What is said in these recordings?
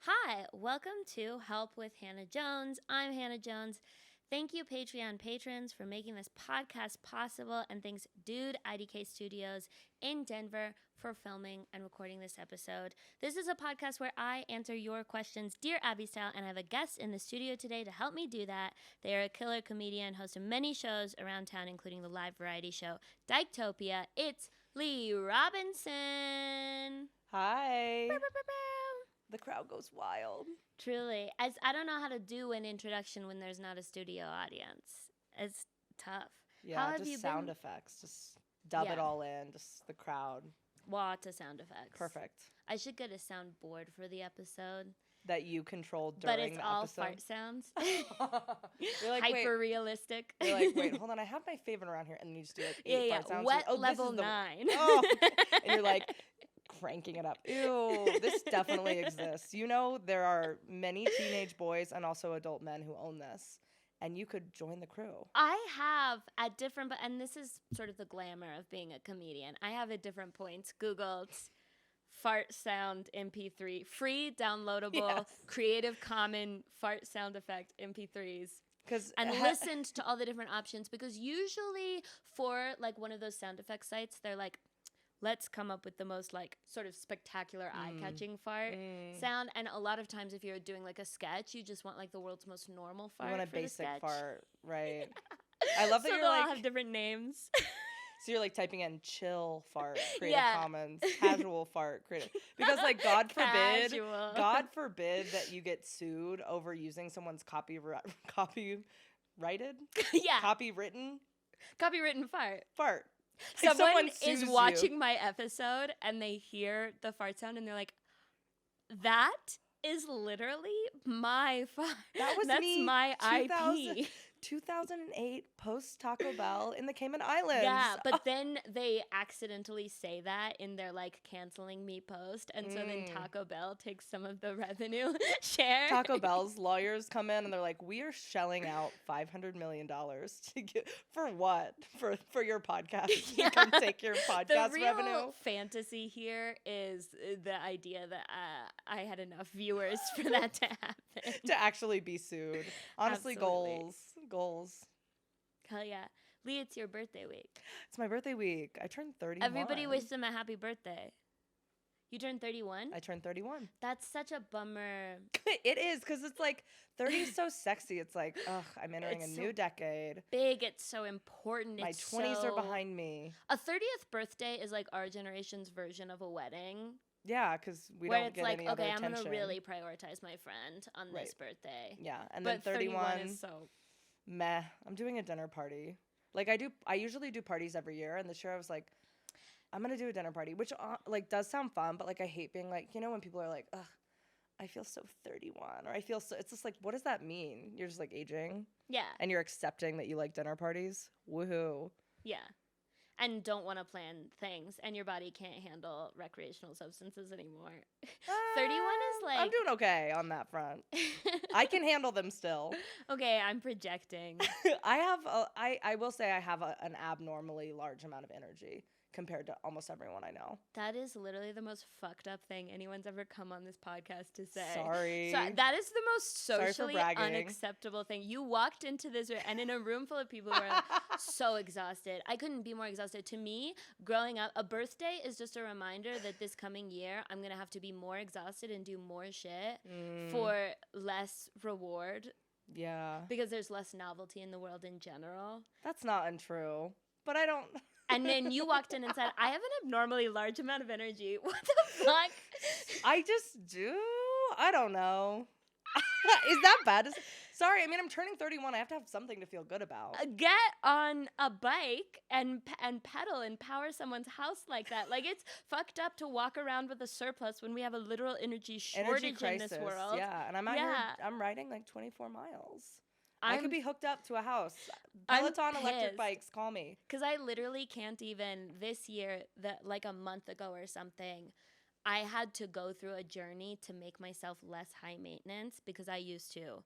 Hi, welcome to Help with Hannah Jones. I'm Hannah Jones. Thank you, Patreon patrons, for making this podcast possible, and thanks, Dude IDK Studios in Denver, for filming and recording this episode. This is a podcast where I answer your questions, Dear Abby style, and I have a guest in the studio today to help me do that. They are a killer comedian, host of many shows around town, including the live variety show Dyketopia. It's Lee Robinson. Hi. Bow, bow, bow, bow. The crowd goes wild. Truly. As I don't know how to do an introduction when there's not a studio audience. It's tough. Yeah, How have just you sound been? effects. Just dub it Yeah. all in. Just the crowd. Lots of sound effects. Perfect. I should get a soundboard for the episode. That you controlled But during it's the all episode. fart sounds. You're like, Hyper realistic. You're like, wait, hold on. I have my favorite around here. And then you just do like 8 yeah. fart sounds. Wet You're, level this is the 9. Oh. And you're like cranking it up. Ew, this definitely exists. You know, there are many teenage boys and also adult men who own this. And you could join the crew. I have at different, and this is sort of the glamour of being a comedian. I have at different points Googled fart sound MP3, free downloadable Yes. Creative Commons fart sound effect MP3s. Because And listened to all the different options, because usually for like one of those sound effect sites, they're like, let's come up with the most like sort of spectacular eye-catching fart sound. And a lot of times if you're doing like a sketch, you just want like the world's most normal fart. You want a for the basic sketch. fart, right? I love that So you're they'll all like, have different names. so you're like typing in chill fart, Creative Yeah. Commons, casual fart, creative. Because like God forbid, Casual. God forbid that you get sued over using someone's copyrighted, Yeah. copywritten Copywritten fart. fart. Like Someone sues is you. watching my episode and they hear the fart sound and they're like, that is literally my fart. That was That's me, my 2000 IP. 2008 post Taco Bell in the Cayman Islands. Yeah, but then they accidentally say that in their like canceling me post, and so then Taco Bell takes some of the revenue share. Taco Bell's lawyers come in and they're like, "We are shelling out $500 million to get for what? For your podcast? Yeah. To come take your The podcast real revenue." fantasy here is the idea that I had enough viewers for that to happen. To actually be sued. Honestly, Absolutely. goals. Hell yeah. Lee, it's your birthday week. It's my birthday week. I turned 31. Everybody wished him a happy birthday. You turned 31? I turned 31. That's such a bummer. It is, because it's like 30 is so sexy. It's like, ugh, I'm entering It's a so new decade. Big, it's so important. My It's 20s are so- behind me. A 30th birthday is like our generation's version of a wedding. Yeah, because we where don't it's get like, any other okay, I'm attention. gonna really prioritize my friend on this Right. birthday. Yeah, and But then 31 is so. meh. I'm doing a dinner party. Like I usually do parties every year, and this year I was like, I'm gonna do a dinner party, which like does sound fun, but like I hate being like, you know, when people are like, ugh, I feel so 31, or I feel so. It's just like, what does that mean? You're just like aging, Yeah, and you're accepting that you like dinner parties. Woohoo! yeah. And don't want to plan things, and your body can't handle recreational substances anymore. 31 is like. I'm doing okay on that front. I can handle them still. Okay, I'm projecting. I will say I have an abnormally large amount of energy compared to almost everyone I know. That is literally the most fucked up thing anyone's ever come on this podcast to say. Sorry. So that is the most Sorry for socially bragging. unacceptable thing. You walked into this and in a room full of people who are so exhausted. I couldn't be more exhausted. To me, growing up, a birthday is just a reminder that this coming year I'm going to have to be more exhausted and do more shit for less reward Yeah. because there's less novelty in the world in general. That's not untrue. But I don't. And then you walked in and said, I have an abnormally large amount of energy. What the fuck? I just do. I don't know. Is that bad? Sorry, I mean, I'm turning 31. I have to have something to feel good about. Get on a bike and pedal and power someone's house like that. Like, it's fucked up to walk around with a surplus when we have a literal energy shortage in this world. Yeah, and I'm out here. Yeah. I'm riding like 24 miles. I I'm could be hooked up to a house. I'm Peloton electric pissed. bikes, call me. Because I literally can't even this year, that like a month ago or something, I had to go through a journey to make myself less high maintenance because I used to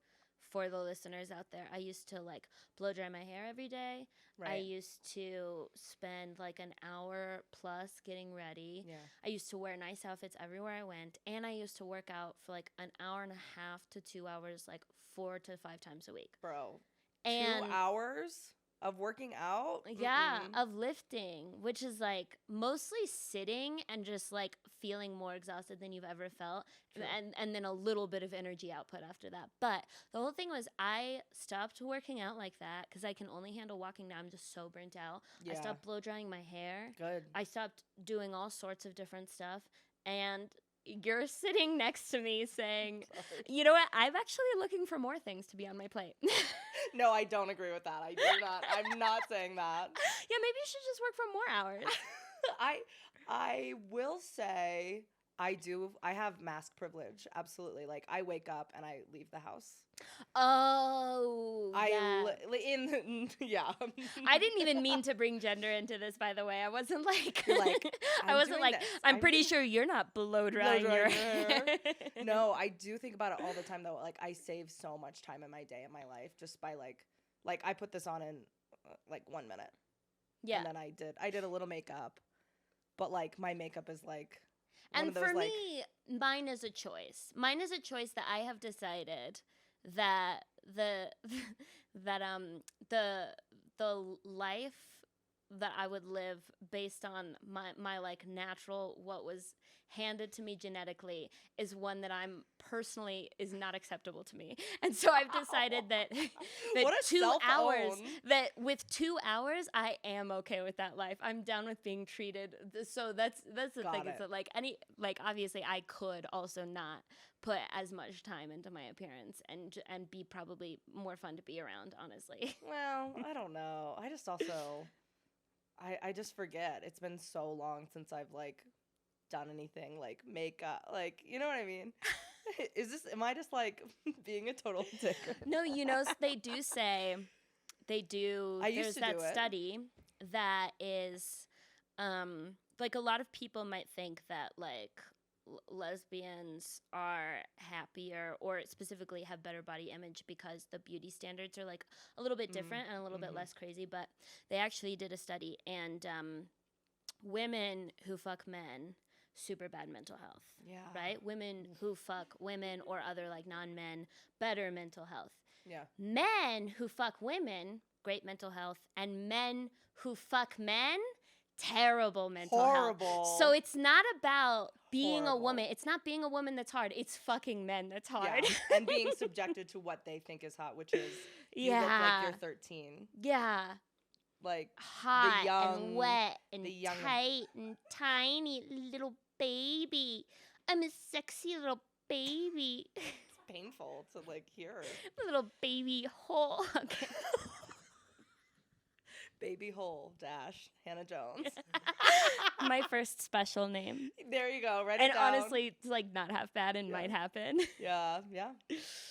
for the listeners out there, I used to like blow dry my hair every day. I Right. used to spend like an hour plus getting ready. Yeah. I used to wear nice outfits everywhere I went. And I used to work out for like an hour and a half to 2 hours, like 4 to 5 times a week. Bro. And 2 hours of working out? yeah, Mm-mm. of lifting, which is like mostly sitting and just like feeling more exhausted than you've ever felt. True. And then a little bit of energy output after that. But the whole thing was I stopped working out like that because I can only handle walking now. I'm just so burnt out. I Yeah. stopped blow drying my hair. Good. I stopped doing all sorts of different stuff. And you're sitting next to me saying, Sorry. you know what? I'm actually looking for more things to be on my plate. No, I don't agree with that. I do not. I'm not saying that. Yeah, maybe you should just work for more hours. I will say I have mask privilege. Absolutely. Like I wake up and I leave the house. Oh, yeah. Yeah. I didn't even mean to bring gender into this, by the way. I wasn't like, You're like, I I'm wasn't doing like, this. I'm pretty sure you're not blow drying your drying your hair. No, I do think about it all the time though. Like I save so much time in my day and my life just by like I put this on in like 1 minute. Yeah. And then I did a little makeup, but like my makeup is like one And of those, for like, me, mine is a choice. Mine is a choice that I have decided that the life that I would live based on my like natural, what was handed to me genetically, is one that I'm personally is not acceptable to me. And so I've decided that What a 2 hours, self-own. that with 2 hours I am okay with that life. I'm down with being treated. So that's the Got thing. Is it. that like obviously I could also not put as much time into my appearance and be probably more fun to be around, honestly. Well, I don't know. I just also I just forget. It's been so long since I've like done anything like makeup. Like, you know what I mean? Am I just like being a total dick? No, they do say I used there's to that do it. study that is like a lot of people might think that like lesbians are happier or specifically have better body image because the beauty standards are like a little bit different and a little bit less crazy, but they actually did a study, and women who fuck men, super bad mental health. Yeah. Right? Women who fuck women or other like non-men, better mental health. Yeah. Men who fuck women, great mental health, and men who fuck men, terrible mental Horrible. health. So it's not about being Horrible. a woman. It's not being a woman that's hard. It's fucking men that's hard. Yeah. And being subjected to what they think is hot, which is you look like you're 13. Yeah. Like Hot young- and wet and the young- tight and tiny little baby. I'm a sexy little baby. it's painful to like hear. Little baby hole. Okay. Baby hole dash Hannah Jones. My first special name. There you go. Write And it down. honestly, it's like not half bad and Yeah. might happen. Yeah.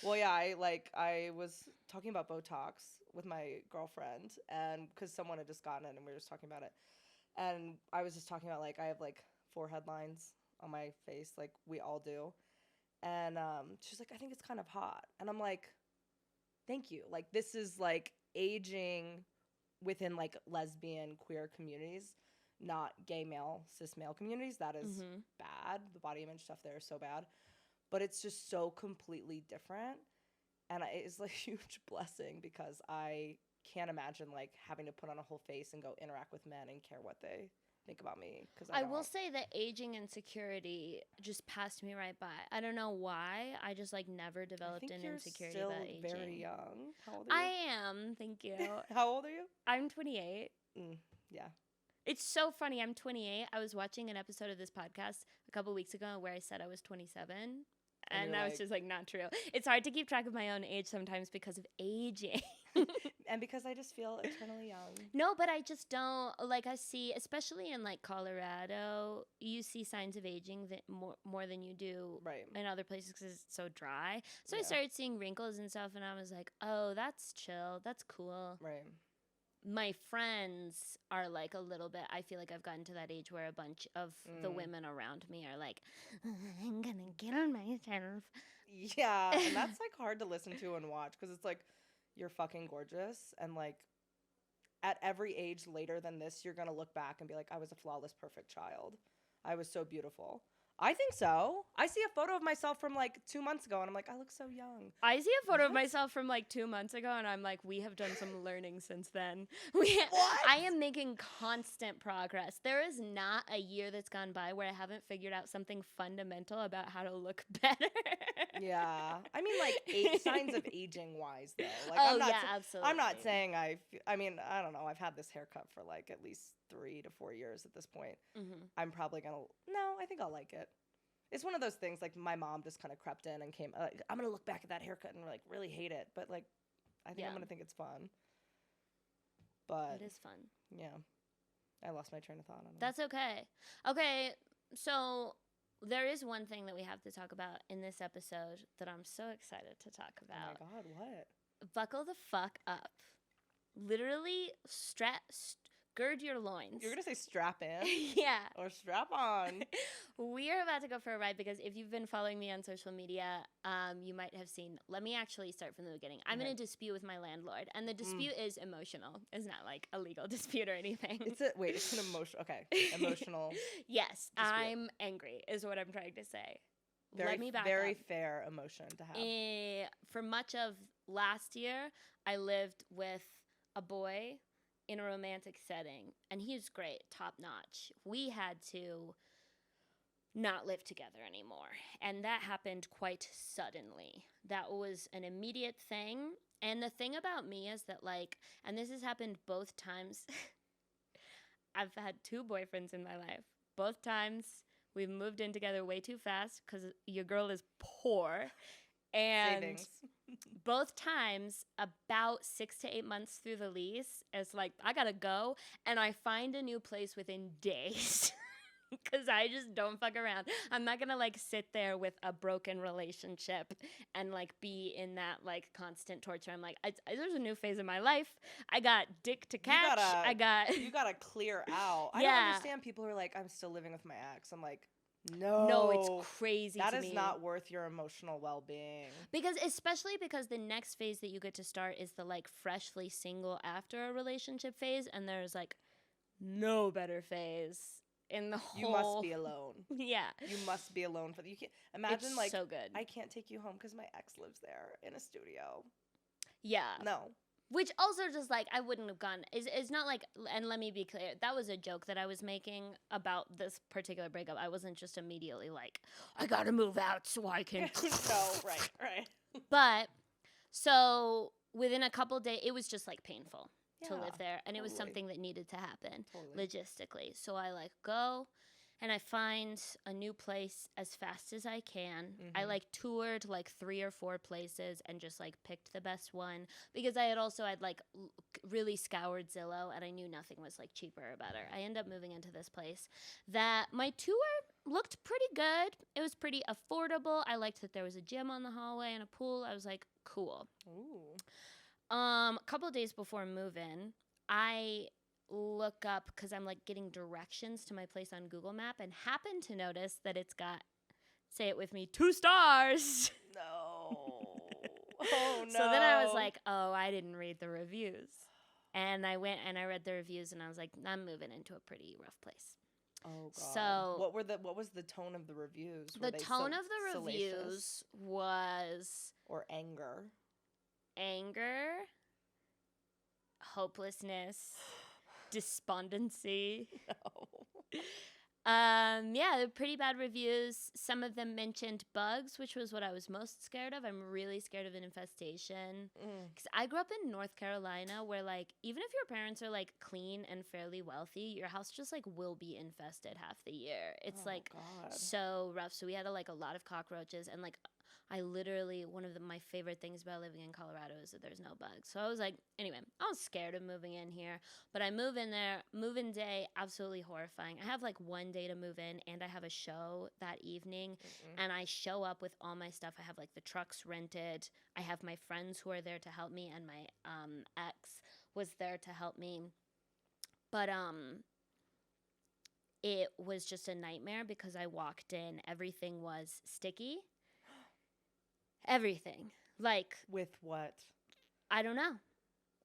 Well, yeah, I was talking about Botox with my girlfriend, and because someone had just gotten it and we were just talking about it, and I was just talking about like I have like forehead lines on my face, like we all do, and she's like, I think it's kind of hot, and I'm like, thank you. Like this is like aging within like lesbian queer communities, not gay male cis male communities. That is bad. The body image stuff there is so bad, but it's just so completely different, and it is a huge blessing because I can't imagine like having to put on a whole face and go interact with men and care what they think about me, because I will say that aging insecurity just passed me right by. I don't know why. I just like never developed an insecurity still about aging. very young. How old are you? I am. Thank you. How old are you? I'm 28. Yeah. It's so funny. I'm 28. I was watching an episode of this podcast a couple weeks ago where I said I was 27. And that was just like not true. It's hard to keep track of my own age sometimes because of aging. And because I just feel eternally young. No, but I just don't, like, I see, especially in like Colorado, you see signs of aging that more than you do Right. in other places because it's so dry. So I Yeah. started seeing wrinkles and stuff, and I was like, oh, that's chill. That's cool. Right. My friends are like a little bit, I feel like I've gotten to that age where a bunch of the women around me are like, I'm gonna get on myself. Yeah, and that's like hard to listen to and watch because it's like you're fucking gorgeous, and like at every age later than this, you're gonna look back and be like, I was a flawless, perfect child. I was so beautiful. I think so. I see a photo of myself from like 2 months ago, and I'm like, I look so young. I see a photo of What? myself from like 2 months ago, and I'm like, we have done some learning since then. What? I am making constant progress. There is not a year that's gone by where I haven't figured out something fundamental about how to look better. Yeah, I mean, like signs of aging wise though. Like, Oh, yeah, absolutely. I'm not saying I mean, I don't know. I've had this haircut for like at least 3 to 4 years at this point. Mm-hmm. I'm probably gonna. No, I think I'll like it. It's one of those things. Like my mom just kind of crept in and came. I'm gonna look back at that haircut and like really hate it, but like, I think I'm gonna think it's fun. But It is fun. yeah, I lost my train of thought on it. That's okay. Okay, so there is one thing that we have to talk about in this episode that I'm so excited to talk Oh about. my god, what? Buckle the fuck up. Literally, gird your loins. You're gonna say strap in? Yeah. Or strap on? We are about to go for a ride because if you've been following me on social media, you might have seen. Let me actually start from the beginning. I'm in a dispute with my landlord, and the dispute is emotional. It's not like a legal dispute or anything. It's an emotional. Okay, emotional. Yes, dispute. I'm angry. Is what I'm trying to say. Very, Let me back very up. fair emotion to have. For much of last year, I lived with a boy in a romantic setting, and he was great, top notch. We had to not live together anymore, and that happened quite suddenly. That was an immediate thing, and the thing about me is that, like, and this has happened both times. I've had 2 boyfriends in my life. Both times we've moved in together way too fast because your girl is poor. And Savings. both times, about 6 to 8 months through the lease, it's like, I gotta go. And I find a new place within days. Because I just don't fuck around. I'm not gonna like sit there with a broken relationship and like be in that like constant torture. I'm like, there's a new phase of my life. I got dick to catch. You gotta clear out. I Yeah. don't understand people who are like, I'm still living with my ex. I'm like, no. No, it's crazy That to is me. not worth your emotional well-being. Especially because the next phase that you get to start is the like freshly single after a relationship phase, and there's like no better phase in the whole. You must be alone. Yeah. You must be alone you can't imagine It's like so good. I can't take you home because my ex lives there in a studio. Yeah. No. Which also just like I wouldn't have gone. It's not like, and let me be clear, that was a joke that I was making about this particular breakup. I wasn't just immediately like, I gotta move out so I can. No, right. But so within a couple days, it was just like painful to Yeah, live there, and it was totally. something that needed to happen Totally. logistically. So I like go. And I find a new place as fast as I can. I like toured like 3 or 4 places and just like picked the best one because I had like really scoured Zillow and I knew nothing was like cheaper or better. I ended up moving into this place that my tour looked pretty good. It was pretty affordable. I liked that there was a gym on the hallway and a pool. I was like, cool. Ooh. A couple of days before move-in, I look up because I'm like getting directions to my place on Google Map and happen to notice that it's got, say it with me, 2 stars. No. Oh no. So then I was like, oh, I didn't read the reviews. And I went and I read the reviews and I was like, I'm moving into a pretty rough place. Oh god. So what was the tone of the reviews? The tone of the reviews was or anger. Hopelessness, despondency. No. Yeah, they're pretty bad reviews. Some of them mentioned bugs, which was what I was most scared of. I'm really scared of an infestation. Because I grew up in North Carolina where, like, even if your parents are, like, clean and fairly wealthy, your house just, like, will be infested half the year. It's, God. So rough. So we had, a lot of cockroaches. And, like, I literally, one of my favorite things about living in Colorado is that there's no bugs. So I was like, anyway, I was scared of moving in here. But I move in there, move-in day, absolutely horrifying. I have like 1 day to move in and I have a show that evening. And I show up with all my stuff. I have like the trucks rented. I have my friends who are there to help me. And my ex was there to help me. But it was just a nightmare because I walked in, everything was sticky. everything. Like, With what? I don't know.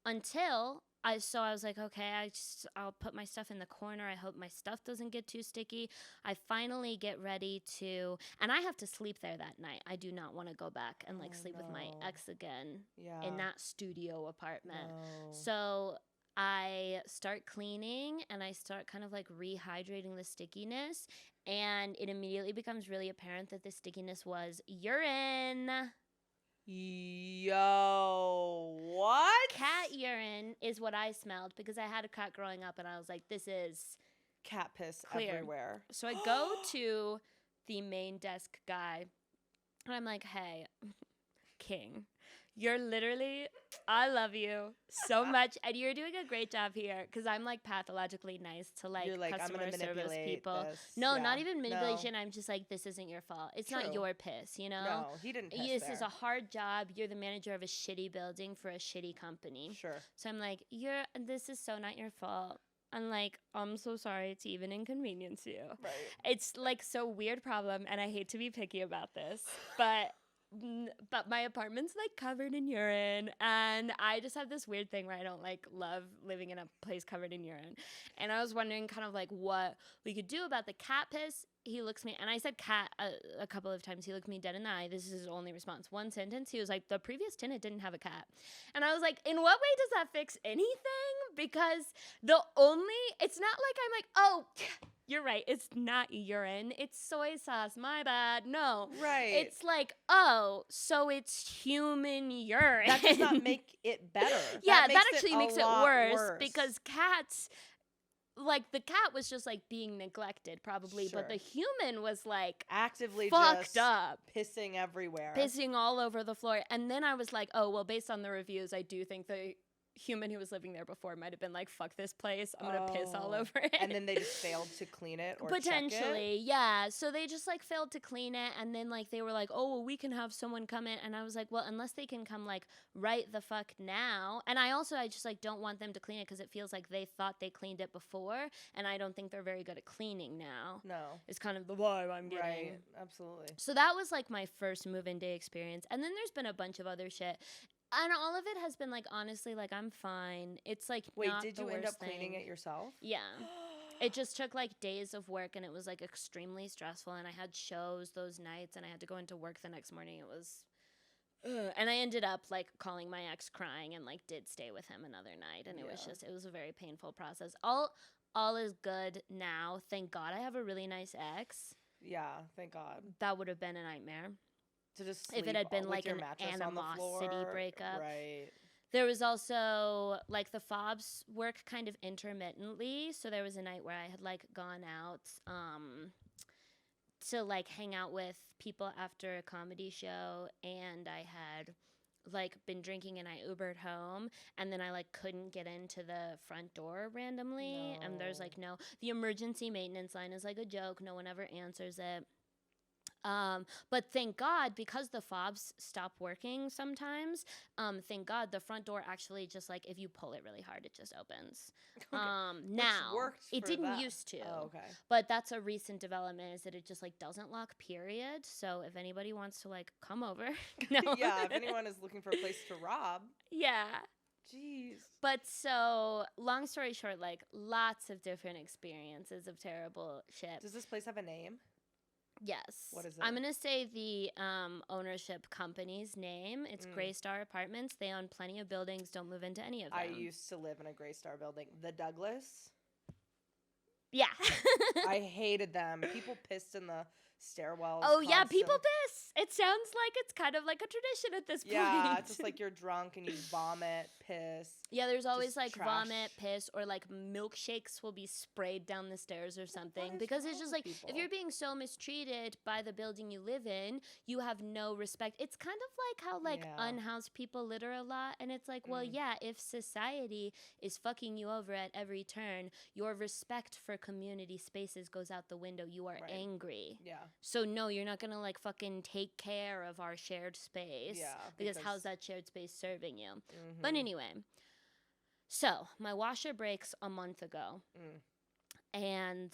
Until I was like, okay, I'll put my stuff in the corner. I hope my stuff doesn't get too sticky. I finally get ready to, and I have to sleep there that night. I do not want to go back and like sleep with my ex again in that studio apartment. No. So I start cleaning and I start kind of like rehydrating the stickiness, and it immediately becomes really apparent that the stickiness was urine. Yo, what? Cat urine is what I smelled because I had a cat growing up, and I was like, this is Cat piss clear. everywhere. So I go to the main desk guy, and I'm like, hey, King, you're literally, I love you so much, and you're doing a great job here, because I'm like pathologically nice to like customer service people. This. No, not even manipulation. No. I'm just like, this isn't your fault. It's not your piss, you know? No, he didn't piss This there. is a hard job. You're the manager of a shitty building for a shitty company. Sure. So I'm like, this is so not your fault. I'm like, I'm so sorry to even inconvenience you. Right. It's like so weird problem, and I hate to be picky about this, but my apartment's like covered in urine, and I just have this weird thing where I don't like love living in a place covered in urine. And I was wondering kind of like what we could do about the cat piss. He looks at me, and I said cat a couple of times. He looked me dead in the eye. This is his only response. One sentence, he was like, the previous tenant didn't have a cat. And I was like, in what way does that fix anything? Because it's not like I'm like, oh, you're right, it's not urine, it's soy sauce, my bad. No. Right. It's like, oh, so it's human urine. That does not make it better. Yeah, that actually makes it worse because cats, like the cat was just like being neglected probably, but the human was like actively fucked just up, pissing everywhere, pissing all over the floor. And then I was like, oh, well, based on the reviews, I do think the human who was living there before might have been like, fuck this place, I'm gonna piss all over it. And then they just failed to clean it or potentially check it? Yeah, so they just like failed to clean it, and then like they were like, oh, well, we can have someone come in. And I was like, well, unless they can come like right the fuck now. And I just like don't want them to clean it because it feels like they thought they cleaned it before, and I don't think they're very good at cleaning now. No, it's kind of the vibe I'm getting. Right, absolutely. So that was like my first move-in day experience, and then there's been a bunch of other shit. And all of it has been like, honestly, like I'm fine. It's like, wait, not did the you end worst up cleaning thing. it yourself? Yeah. It just took like days of work, and it was like extremely stressful, and I had shows those nights, and I had to go into work the next morning. It was and I ended up like calling my ex crying, and like did stay with him another night, and it was a very painful process. All is good now. Thank God I have a really nice ex. Yeah, thank God. That would have been a nightmare. To just if it had been like an animosity breakup. Right. There was also like the fobs work kind of intermittently. So there was a night where I had like gone out to like hang out with people after a comedy show, and I had like been drinking, and I Ubered home, and then I like couldn't get into the front door randomly. And there's like the emergency maintenance line is like a joke. No one ever answers it. But thank God, because the fobs stop working sometimes, thank God the front door actually just like, if you pull it really hard, it just opens. Now, it didn't used to. Oh, okay. But that's a recent development, is that it just like doesn't lock, period. So if anybody wants to like come over. Yeah, if anyone is looking for a place to rob. Yeah. Jeez. But so, long story short, like lots of different experiences of terrible shit. Does this place have a name? Yes. What is it? I'm going to say the ownership company's name. It's Greystar Apartments. They own plenty of buildings. Don't move into any of them. I used to live in a Greystar building. The Douglas? Yeah. I hated them. People pissed in the stairwells. Oh, yeah, people piss. It sounds like it's kind of like a tradition at this point. Yeah, it's just like you're drunk and you vomit, piss. Yeah, there's always like trash. Vomit, piss, or like milkshakes will be sprayed down the stairs or something. Because it's just like, if you're being so mistreated by the building you live in, you have no respect. It's kind of like how like unhoused people litter a lot. And it's like, well, yeah, if society is fucking you over at every turn, your respect for community spaces goes out the window. You are angry. Yeah. So no, you're not gonna like fucking take care of our shared space. Yeah. Because how's that shared space serving you? But anyway, so my washer breaks a month ago. And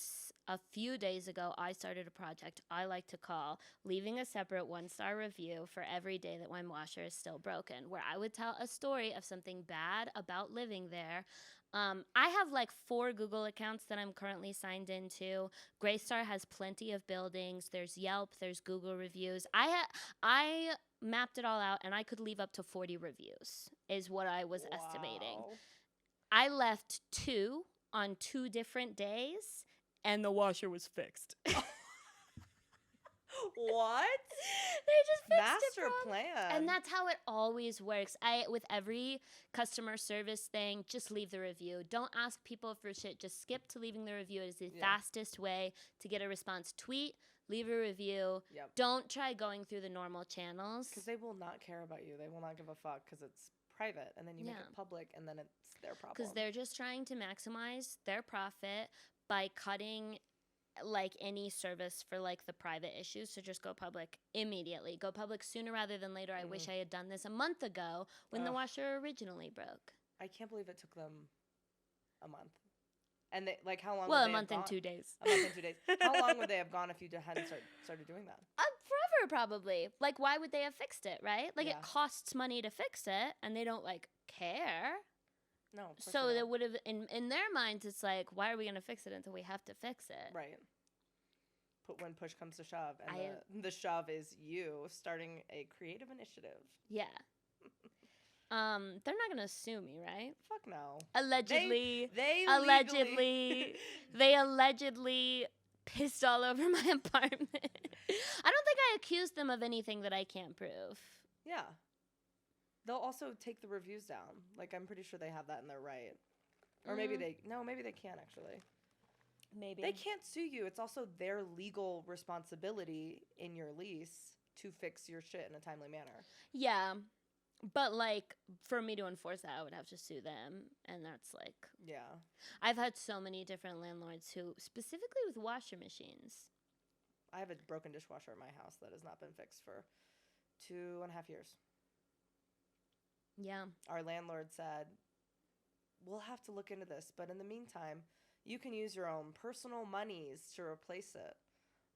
a few days ago, I started a project I like to call leaving a separate 1-star review for every day that my washer is still broken, where I would tell a story of something bad about living there. I have like 4 Google accounts that I'm currently signed into. Greystar has plenty of buildings. There's Yelp. There's Google reviews. I mapped it all out, and I could leave up to 40 reviews, is what I was estimating. I left 2 on 2 different days, and the washer was fixed. What? They just fixed Master it plan. And that's how it always works. With every customer service thing, just leave the review. Don't ask people for shit. Just skip to leaving the review. It is the fastest way to get a response. Tweet, leave a review. Yep. Don't try going through the normal channels. Because they will not care about you. They will not give a fuck because it's private, and then you make it public, and then it's their problem. Because they're just trying to maximize their profit by cutting like any service for like the private issues. So just go public immediately. Go public sooner rather than later. I wish I had done this a month ago when the washer originally broke. I can't believe it took them a month. And they, like, how long? Well, would a they month have and gone? 2 days. A month and 2 days. How long would they have gone if you hadn't started doing that? Forever, probably. Like, why would they have fixed it, right? Like, Yeah. it costs money to fix it, and they don't like care. No. Of course So they they don't. would have in their minds. It's like, why are we gonna fix it until we have to fix it? Right. But when push comes to shove, and the shove is you starting a creative initiative. Yeah. They're not gonna sue me, right? Fuck no. Allegedly. They Allegedly. They allegedly pissed all over my apartment. I don't think I accused them of anything that I can't prove. Yeah. They'll also take the reviews down. Like, I'm pretty sure they have that in their right. Or maybe they can't actually. Maybe. They can't sue you. It's also their legal responsibility in your lease to fix your shit in a timely manner. Yeah. But, like, for me to enforce that, I would have to sue them. And that's, like... Yeah. I've had so many different landlords who... Specifically with washer machines. I have a broken dishwasher in my house that has not been fixed for 2.5 years. Yeah. Our landlord said, we'll have to look into this, but in the meantime, you can use your own personal monies to replace it.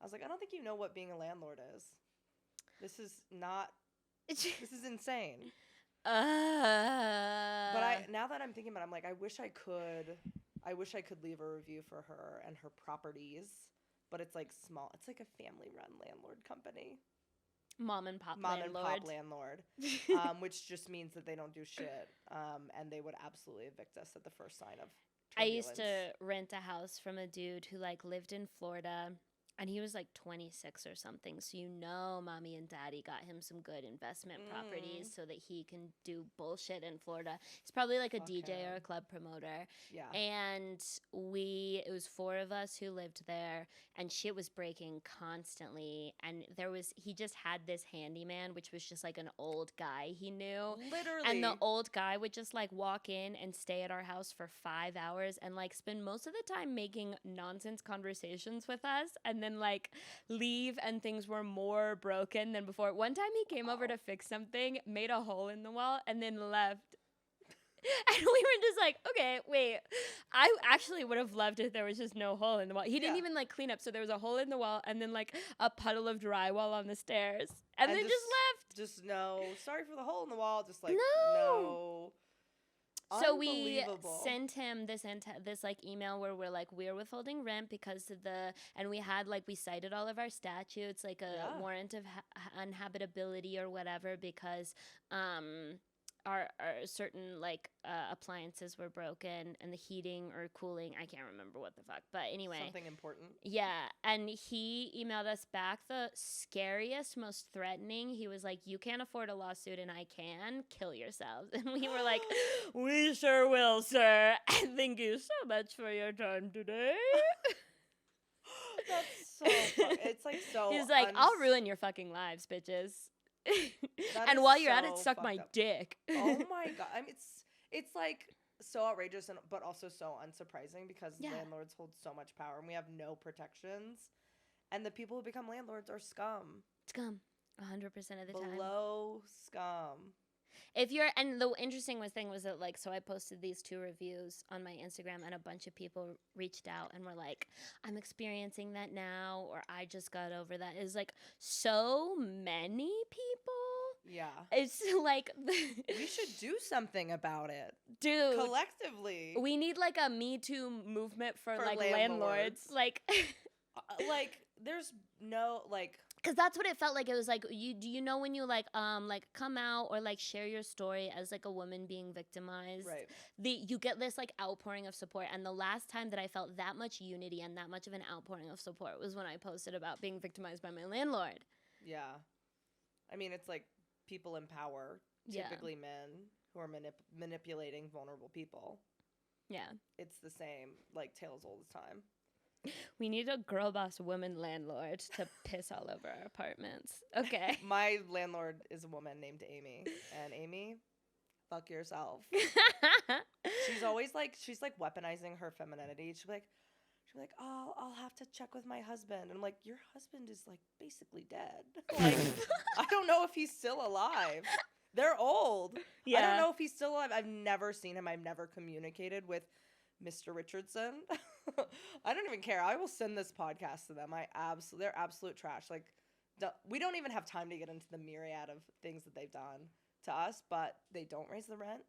I was like, I don't think you know what being a landlord is. This is not... This is insane. But now that I'm thinking about it, I'm like, I wish I could leave a review for her and her properties, but it's like small. It's like a family-run landlord company. Mom and pop landlord, which just means that they don't do shit, and they would absolutely evict us at the first sign of turbulence. I used to rent a house from a dude who like lived in Florida. And he was like 26 or something. So mommy and daddy got him some good investment properties so that he can do bullshit in Florida. He's probably like a DJ or a club promoter. Yeah. And it was 4 of us who lived there, and shit was breaking constantly. And he just had this handyman, which was just like an old guy he knew. Literally. And the old guy would just like walk in and stay at our house for 5 hours and like spend most of the time making nonsense conversations with us, and then like leave, and things were more broken than before. One time he came over to fix something, made a hole in the wall, and then left. And we were just like, okay, wait. I actually would have loved if there was just no hole in the wall. He didn't even like clean up, so there was a hole in the wall and then like a puddle of drywall on the stairs, and then just left. Just no. Sorry for the hole in the wall. Just like no. So we Unbelievable. sent him this like email where we're withholding rent because of and we cited all of our statutes, like a warrant of uninhabitability or whatever, because our certain like appliances were broken, and the heating or cooling, I can't remember what the fuck, but anyway, something important. Yeah. And he emailed us back the scariest, most threatening. He was like, you can't afford a lawsuit and I can. Kill yourselves. And we were like, we sure will, sir. And thank you so much for your time today. That's so fun. It's like so He's like, I'll ruin your fucking lives, bitches. And while you're at it, suck my dick. Oh my God. I mean, it's like so outrageous, but also so unsurprising because landlords hold so much power and we have no protections. And the people who become landlords are scum. Scum. 100% of the time. Below scum. If you're, and the interesting thing was that, like, so I posted these 2 reviews on my Instagram, and a bunch of people reached out and were like, I'm experiencing that now, or I just got over that. It's like so many people. Yeah. It's like, We should do something about it. dude. Collectively. We need like a Me Too movement for like landlords. Like, like, there's no, like, because that's what it felt like. It was like, do you know when you like come out or like share your story as like a woman being victimized, right. You get this like outpouring of support. And the last time that I felt that much unity and that much of an outpouring of support was when I posted about being victimized by my landlord. Yeah. I mean, it's like people in power, typically men who are manipulating vulnerable people. Yeah. It's the same, like, tales all the time. We need a girl boss woman landlord to piss all over our apartments. Okay. My landlord is a woman named Amy. And Amy, fuck yourself. She's always like, she's like weaponizing her femininity. She'll be like, oh, I'll have to check with my husband. And I'm like, your husband is like basically dead. Like, I don't know if he's still alive. They're old. Yeah. I don't know if he's still alive. I've never seen him. I've never communicated with Mr. Richardson. I don't even care. I will send this podcast to them. They're absolute trash. Like, we don't even have time to get into the myriad of things that they've done to us, but they don't raise the rent.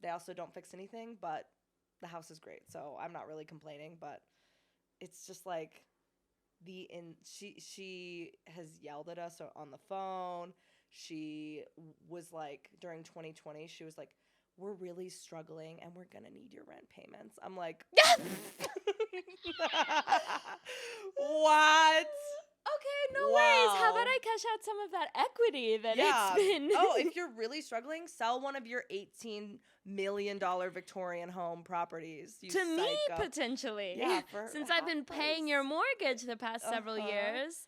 They also don't fix anything, but the house is great. So I'm not really complaining, but it's just like she has yelled at us on the phone. She was like, during 2020, she was like, we're really struggling and we're going to need your rent payments. I'm like, what? Okay, no worries. How about I cash out some of that equity that it's been? Oh, if you're really struggling, sell one of your $18 million Victorian home properties. To me, potentially. Yeah, since I've been paying your mortgage the past several years.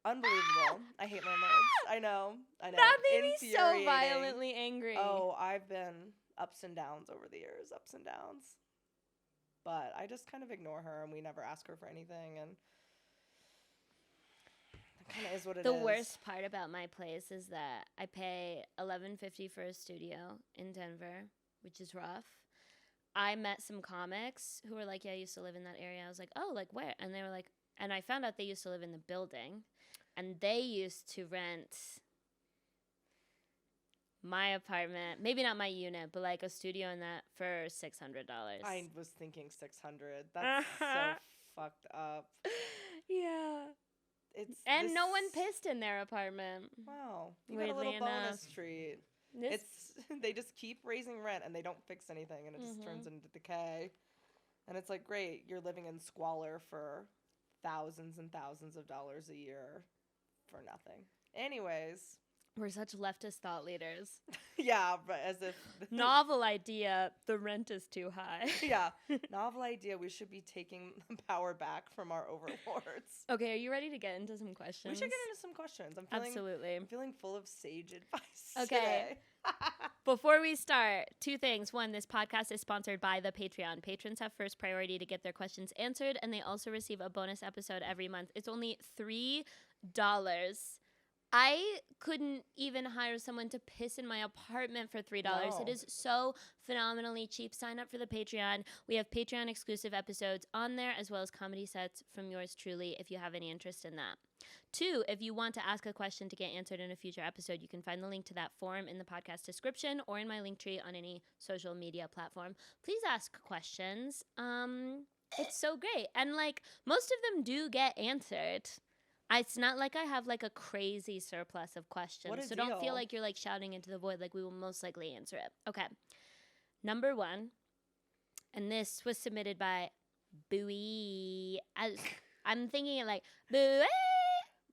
Unbelievable. I hate landlords. I know. That made me so violently angry. Oh, I've been ups and downs over the years. Ups and downs. But I just kind of ignore her, and we never ask her for anything, and it kind of is what it is. The worst part about my place is that I pay $11.50 for a studio in Denver, which is rough. I met some comics who were like, yeah, I used to live in that area. I was like, oh, like where? And they were like, and I found out they used to live in the building, and they used to rent my apartment, maybe not my unit, but like a studio in that for $600. I was thinking $600. That's so fucked up. Yeah. No one pissed in their apartment. Wow. You got a little bonus treat. They just keep raising rent and they don't fix anything, and it just turns into decay. And it's like, great, you're living in squalor for thousands and thousands of dollars a year for nothing. Anyways. We're such leftist thought leaders. Yeah, but as if... Novel idea, the rent is too high. Yeah, novel idea, we should be taking the power back from our overlords. Okay, are you ready to get into some questions? We should get into some questions. Absolutely. I'm feeling full of sage advice today. Before we start, 2 things. 1, this podcast is sponsored by the Patreon. Patrons have first priority to get their questions answered, and they also receive a bonus episode every month. It's only $3. I couldn't even hire someone to piss in my apartment for $3. No. It is so phenomenally cheap. Sign up for the Patreon. We have Patreon exclusive episodes on there, as well as comedy sets from yours truly if you have any interest in that. 2, if you want to ask a question to get answered in a future episode, you can find the link to that form in the podcast description or in my link tree on any social media platform. Please ask questions. It's so great. And like most of them do get answered. It's not like I have like a crazy surplus of questions. So don't feel like you're like shouting into the void. Like we will most likely answer it. Okay. Number 1. And this was submitted by Bowie. I'm thinking it like Bowie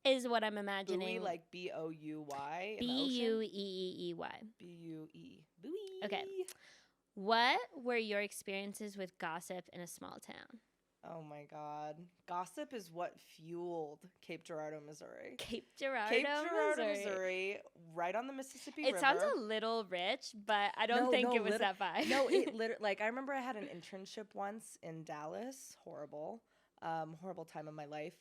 is what I'm imagining. Bowie like B-O-U-Y. B-U-E-E-E-Y. B-U-E. Bowie. Okay. What were your experiences with gossip in a small town? Oh my God. Gossip is what fueled Cape Girardeau, Missouri. Cape Girardeau, Missouri, right on the Mississippi River. It sounds a little rich, but I don't think it was that vibe. No, it literally, like, I remember I had an internship once in Dallas. Horrible. Horrible time of my life.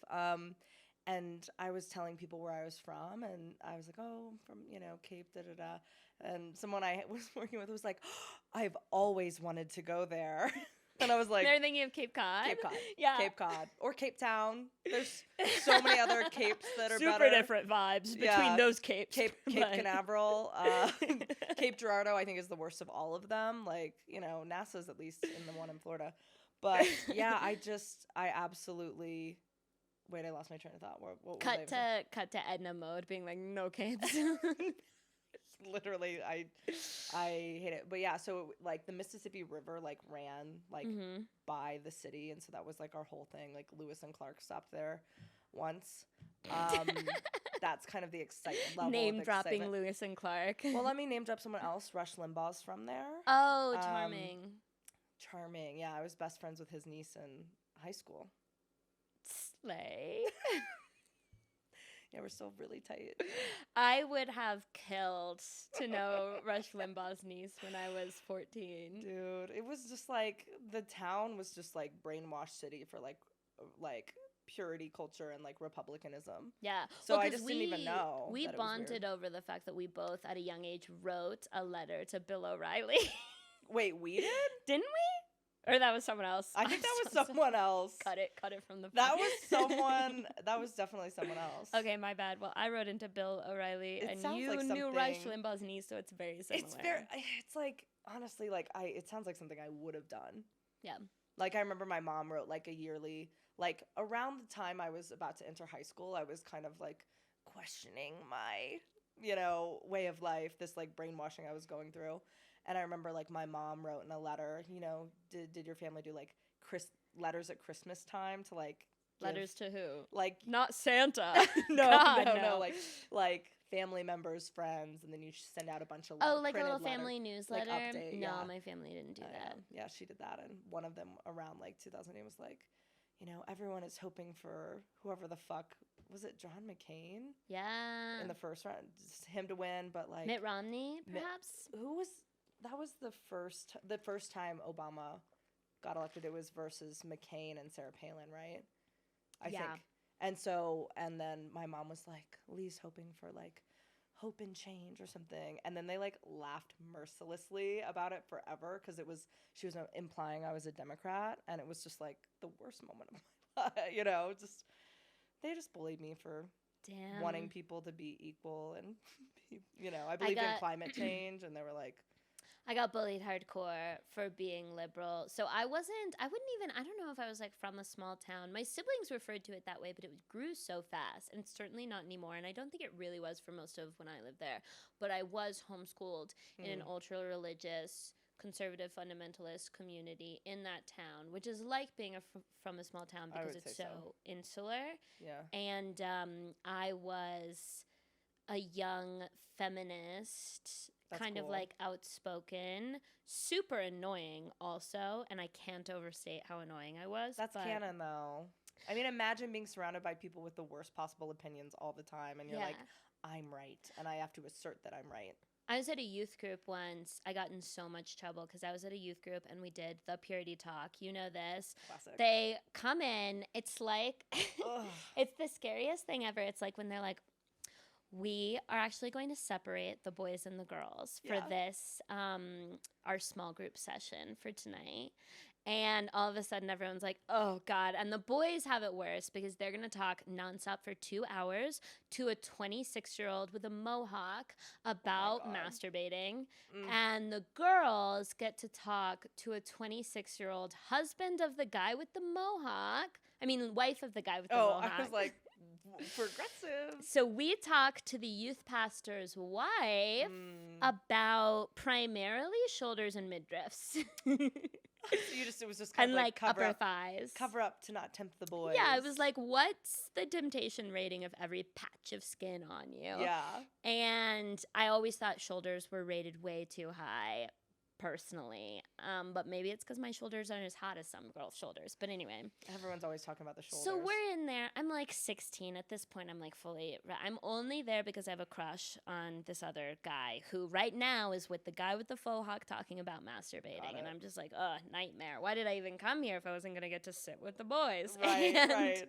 And I was telling people where I was from, and I was like, oh, I'm from, Cape, da-da-da. And someone I was working with was like, I've always wanted to go there. And I was like, they're thinking of Cape Cod. Cape Cod. Yeah. Cape Cod. Or Cape Town. There's so many other capes that are super better. different vibes between those capes. Cape Canaveral. Cape Girardeau, I think, is the worst of all of them. Like, NASA's at least in the one in Florida. But yeah, I absolutely... Wait, I lost my train of thought. What was cut to Edna mode, being like, no capes. Literally, I hate it. But yeah, so like the Mississippi River like ran like by the city, and so that was like our whole thing. Like Lewis and Clark stopped there once. That's kind of the excitement level. Name dropping Lewis and Clark. Well, let me name drop someone else. Rush Limbaugh's from there. Oh, charming. Charming. Yeah, I was best friends with his niece in high school. Slay. Yeah, we're still really tight. I would have killed to know Rush Limbaugh's niece when I was 14. Dude, it was just like the town was just like brainwashed city for like purity culture and like republicanism. Yeah. So I just didn't even know. We bonded over the fact that we both at a young age wrote a letter to Bill O'Reilly. Wait, we did? Didn't we? Or that was someone else. I think that was someone else. Cut it from the. That was definitely someone else. Okay, my bad. Well, I wrote into Bill O'Reilly, and you like knew Rush Limbaugh's niece, so it's very similar. It's like honestly, like it sounds like something I would have done. Yeah. Like I remember my mom wrote like a yearly, like around the time I was about to enter high school, I was kind of like questioning my, way of life, this like brainwashing I was going through. And I remember, like, my mom wrote in a letter, did your family do, like, letters at Christmas time to, like... Letters to who? Like... Not Santa. No. Like, family members, friends, and then you send out a bunch of Oh, like a little family newsletter? Like, update, no, my family didn't do that. Yeah, she did that. And one of them around, like, 2008 was like, everyone is hoping for whoever the fuck... Was it John McCain? Yeah. In the first round? Just him to win, but, like... Mitt Romney, perhaps? Who was... That was the first time Obama got elected. It was versus McCain and Sarah Palin, right? I think. And then my mom was like, Lee's hoping for like hope and change or something. And then they like laughed mercilessly about it forever because she was implying I was a Democrat, and it was just like the worst moment of my life. They just bullied me for wanting people to be equal and I believe in climate change, and they were like. I got bullied hardcore for being liberal. So I don't know if I was like from a small town. My siblings referred to it that way, but it grew so fast, and it's certainly not anymore. And I don't think it really was for most of when I lived there. But I was homeschooled in an ultra-religious, conservative fundamentalist community in that town, which is like being from a small town because it's so insular. Yeah. And I was a young feminist. That's kind cool. of like outspoken, super annoying also, and I can't overstate how annoying I was. That's canon though. I mean, imagine being surrounded by people with the worst possible opinions all the time, and you're like, I'm right, and I have to assert that I'm right. I was at a youth group once. I got in so much trouble because I was at a youth group and we did the purity talk. You know this. Classic. They come in, it's like, it's the scariest thing ever. It's like when they're like, we are actually going to separate the boys and the girls for this, our small group session for tonight. And all of a sudden, everyone's like, oh, God. And the boys have it worse because they're going to talk nonstop for 2 hours to a 26-year-old with a mohawk about masturbating. And the girls get to talk to a 26-year-old husband of the guy with the mohawk. I mean, wife of the guy with the mohawk. I was like... Progressive. So we talked to the youth pastor's wife about primarily shoulders and midriffs. It was just kind of like upper thighs. Cover up to not tempt the boys. Yeah, it was like, what's the temptation rating of every patch of skin on you? Yeah. And I always thought shoulders were rated way too high. personally. But maybe it's because my shoulders aren't as hot as some girls' shoulders. But anyway. Everyone's always talking about the shoulders. So we're in there. I'm like 16 at this point. I'm like I'm only there because I have a crush on this other guy who right now is with the guy with the faux hawk talking about masturbating. And I'm just like, oh, nightmare. Why did I even come here if I wasn't going to get to sit with the boys? Right.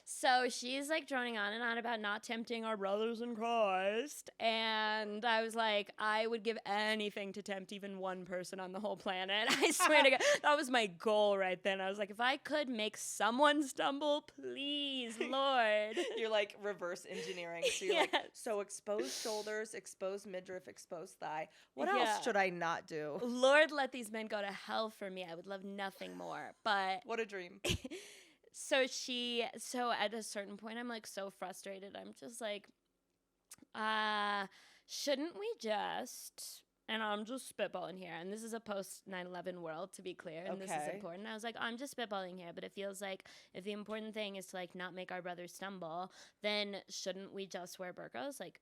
So she's like droning on and on about not tempting our brothers in Christ. And I was like, I would give anything to tempt even one person on the whole planet. I swear to God, that was my goal right then. I was like, if I could make someone stumble, please, Lord. You're like reverse engineering. So you're like, so exposed shoulders, exposed midriff, exposed thigh. What else should I not do? Lord, let these men go to hell for me. I would love nothing more. But what a dream. So at a certain point, I'm like so frustrated. I'm just like, shouldn't we just, and I'm just spitballing here, and this is a post 9/11 world, to be clear, and this is important. I was like, I'm just spitballing here, but it feels like if the important thing is to like not make our brothers stumble, then shouldn't we just wear burqas? Like,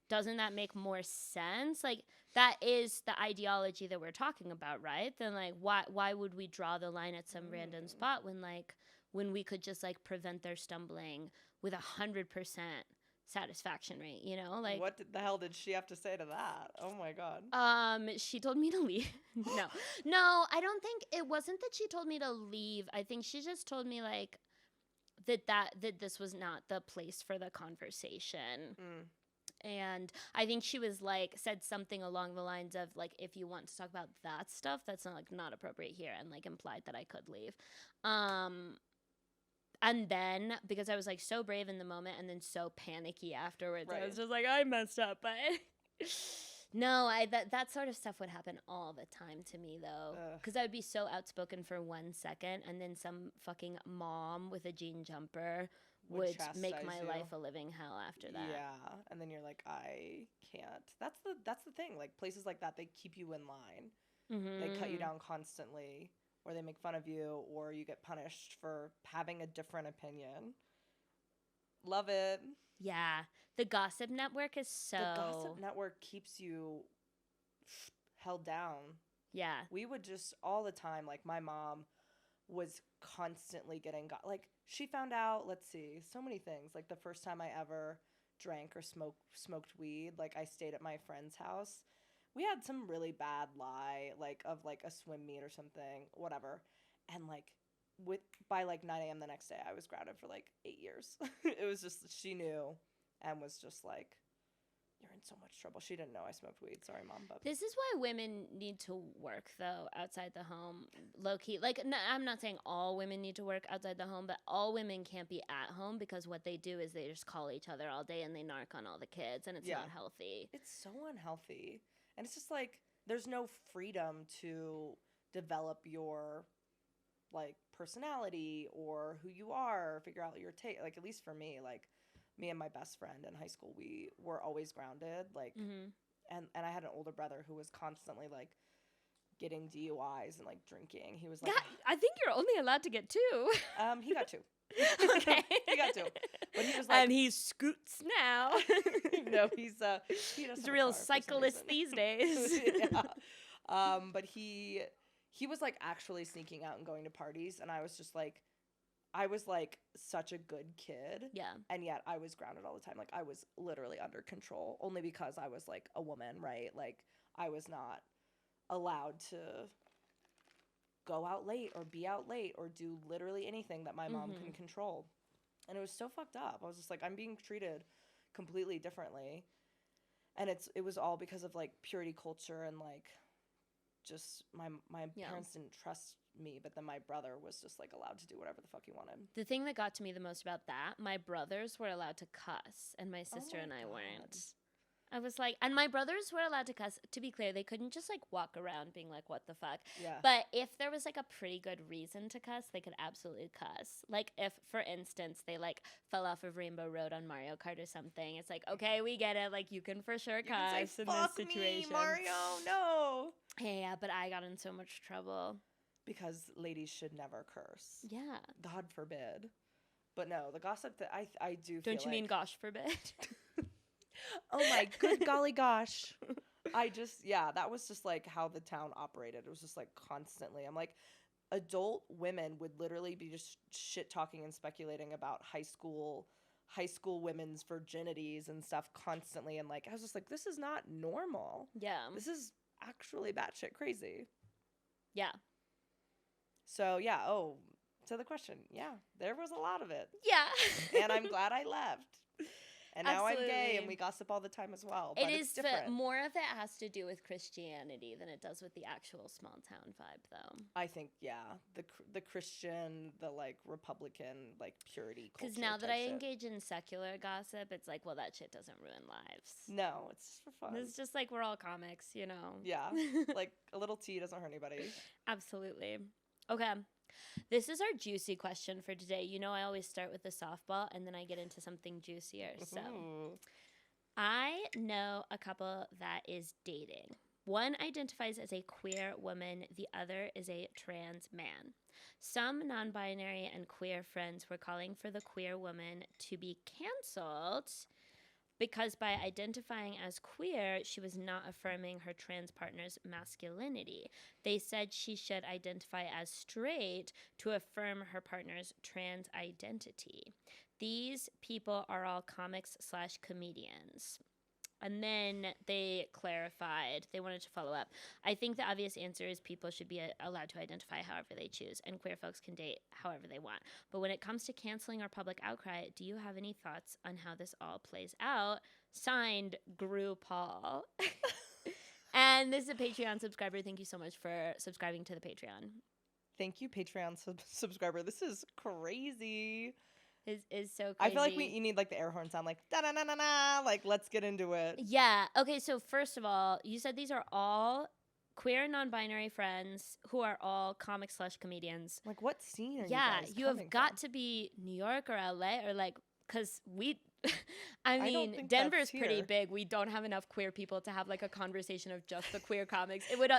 doesn't that make more sense? Like, that is the ideology that we're talking about, right? Then like, why would we draw the line at some random spot when we could just like prevent their stumbling with 100% satisfaction rate, you know? Like, what the hell did she have to say to that? Oh my God. She told me to leave. No, I don't think it wasn't that she told me to leave. I think she just told me like that this was not the place for the conversation. And I think she was like, said something along the lines of like, if you want to talk about that stuff, that's not appropriate here, and like implied that I could leave. And then, because I was like so brave in the moment and then so panicky afterwards, I was just like, I messed up. But no, that sort of stuff would happen all the time to me, though. Because I would be so outspoken for 1 second, and then some fucking mom with a jean jumper would make my life a living hell after that. Yeah, and then you're like, I can't. That's the thing. Like, places like that, they keep you in line. They cut you down constantly. Or they make fun of you, or you get punished for having a different opinion. Love it. Yeah. The Gossip Network is so... The Gossip Network keeps you held down. Yeah. We would just, all the time, like, my mom was constantly getting... like, she found out, let's see, so many things. Like, the first time I ever drank or smoked weed, like, I stayed at my friend's house. We had some really bad lie, like, of, like, a swim meet or something, whatever. And, like, by, like, 9 a.m. the next day, I was grounded for, like, 8 years. It was just, she knew and was just like, you're in so much trouble. She didn't know I smoked weed. Sorry, Mom. But this is why women need to work, though, outside the home, low-key. Like, no, I'm not saying all women need to work outside the home, but all women can't be at home because what they do is they just call each other all day and they narc on all the kids, and it's not healthy. It's so unhealthy. And it's just like, there's no freedom to develop your, like, personality or who you are, or figure out your taste. Like, at least for me, like, me and my best friend in high school, we were always grounded. Like, and I had an older brother who was constantly, like, getting DUIs and, like, drinking. He was like... I think you're only allowed to get 2. He got 2. Okay. He got 2. But he was like... And he scoots now. No, he's a real cyclist these days. Yeah. But he was, like, actually sneaking out and going to parties, and I was just like... I was, like, such a good kid. Yeah. And yet I was grounded all the time. Like, I was literally under control, only because I was, like, a woman, right? Like, I was not allowed to go out late or be out late or do literally anything that my mom couldn't control. And it was so fucked up. I was just like, I'm being treated completely differently. And it was all because of, like, purity culture and, like, just my parents didn't trust me, but then my brother was just, like, allowed to do whatever the fuck he wanted. The thing that got to me the most about that, my brothers were allowed to cuss, and my sister and I weren't. I was like, and my brothers were allowed to cuss. To be clear, they couldn't just, like, walk around being like, what the fuck? Yeah. But if there was, like, a pretty good reason to cuss, they could absolutely cuss. Like, if, for instance, they, like, fell off of Rainbow Road on Mario Kart or something, it's like, okay, we get it. Like, you can for sure cuss in this situation. Me, Mario, no. Yeah, but I got in so much trouble. Because ladies should never curse. Yeah. God forbid. But no, the gossip that I do feel Don't you mean gosh forbid? Oh my good golly gosh. that was just like how the town operated. It was just like constantly. I'm like, adult women would literally be just shit talking and speculating about high school women's virginities and stuff constantly. And like, I was just like, this is not normal. Yeah. This is actually batshit crazy. Yeah. So yeah. Oh, to the question. Yeah, there was a lot of it. Yeah. And I'm glad I left. And now I'm gay Absolutely. and we gossip all the time as well. But It it's is different. more of it has to do with Christianity than it does with the actual small town vibe, though. I think, yeah, the Christian, the like Republican, like purity culture. Because now that I shit. engage in secular gossip, it's like, well, that shit doesn't ruin lives. No, it's just for fun. It's just like we're all comics, you know? Yeah, like a little tea doesn't hurt anybody. Absolutely. Okay. This is our juicy question for today. You know, I always start with the softball and then I get into something juicier. So Ooh. I know a couple that is dating. One identifies as a queer woman, the other is a trans man. Some non binary and queer friends were calling for the queer woman to be canceled because by identifying as queer, she was not affirming her trans partner's masculinity. They said she should identify as straight to affirm her partner's trans identity. These people are all comics/comedians. And then they clarified, they wanted to follow up. I think the obvious answer is people should be allowed to identify however they choose, and queer folks can date however they want. But when it comes to canceling or public outcry, do you have any thoughts on how this all plays out? Signed, Gru Paul. And this is a Patreon subscriber. Thank you so much for subscribing to the Patreon. Thank you, Patreon subscriber. This is crazy. Is so crazy. I feel like you need like the air horn sound, like da na na na na. Like, let's get into it. Yeah. Okay. So first of all, you said these are all queer and non-binary friends who are all comics/comedians. Like, what scene are you guys Yeah, you have coming got from? to be New York or LA or like, cause we. I don't mean, think Denver's that's pretty here. big. We don't have enough queer people to have like a conversation of just the queer comics. It would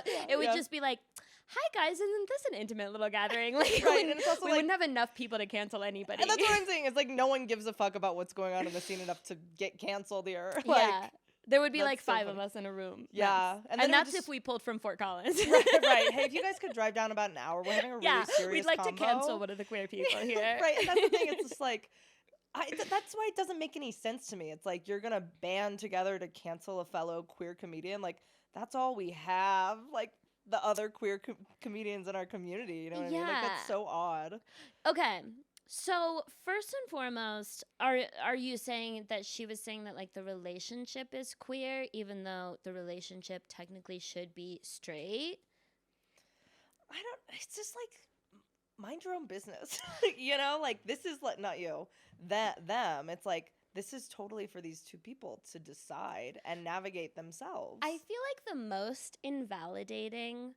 just be like, "Hi guys, isn't this an intimate little gathering?" Like, Right, and it's also we like- wouldn't have enough people to cancel anybody. And that's what I'm saying. It's like no one gives a fuck about what's going on in the scene enough to get canceled here. Yeah, Like, there would be that's like so 5 of funny. us in a room. Yeah, and then it would that's just- if we pulled from Fort Collins. right. Hey, if you guys could drive down about an hour, we're having a really Yeah, serious we'd like combo. to cancel one of the queer people here. Right, and that's the thing. It's just like, that's why it doesn't make any sense to me. It's like you're gonna band together to cancel a fellow queer comedian. Like, that's all we have. Like, the other queer comedians in our community. You know what I mean? Like, that's so odd. Okay. So first and foremost, are you saying that she was saying that like the relationship is queer, even though the relationship technically should be straight? I don't. It's just like, mind your own business. You know, like, this is like not you, them. It's like, this is totally for these two people to decide and navigate themselves. I feel like the most invalidating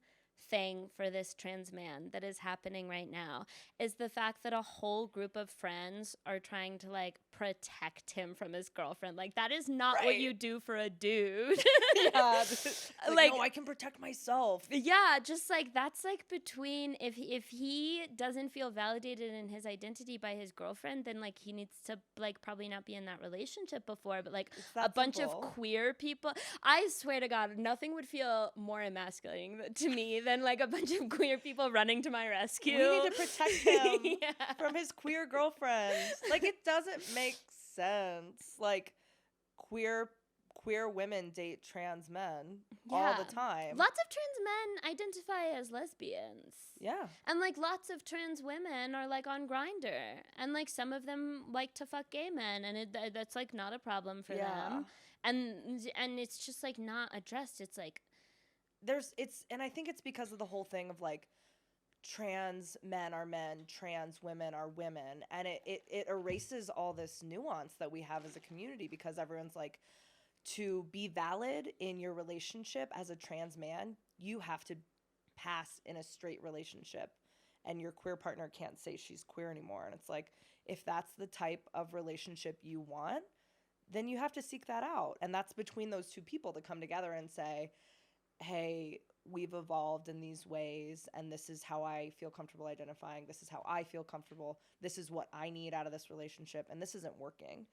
thing for this trans man that is happening right now is the fact that a whole group of friends are trying to like protect him from his girlfriend. Like, that is not what Right. you do for a dude. Yeah, it's like, no, I can protect myself. Yeah, just like that's like between if he doesn't feel validated in his identity by his girlfriend, then like he needs to like probably not be in that relationship before. But like It's that a bunch simple. of queer people, I swear to God, nothing would feel more emasculating to me than like a bunch of queer people running to my rescue. We need to protect him Yeah. from his queer girlfriends. Like, it doesn't make sense. Like, queer women date trans men all Yeah. the time. Lots of trans men identify as lesbians. Yeah. And like lots of trans women are like on Grindr, and like some of them like to fuck gay men, and that's like not a problem for them. And it's just like not addressed. It's like And I think it's because of the whole thing of like, trans men are men, trans women are women, and it erases all this nuance that we have as a community, because everyone's like, to be valid in your relationship as a trans man, you have to pass in a straight relationship, and your queer partner can't say she's queer anymore. And it's like, if that's the type of relationship you want, then you have to seek that out, and that's between those two people to come together and say, hey, we've evolved in these ways, and this is how I feel comfortable identifying. This is how I feel comfortable. This is what I need out of this relationship, and this isn't working.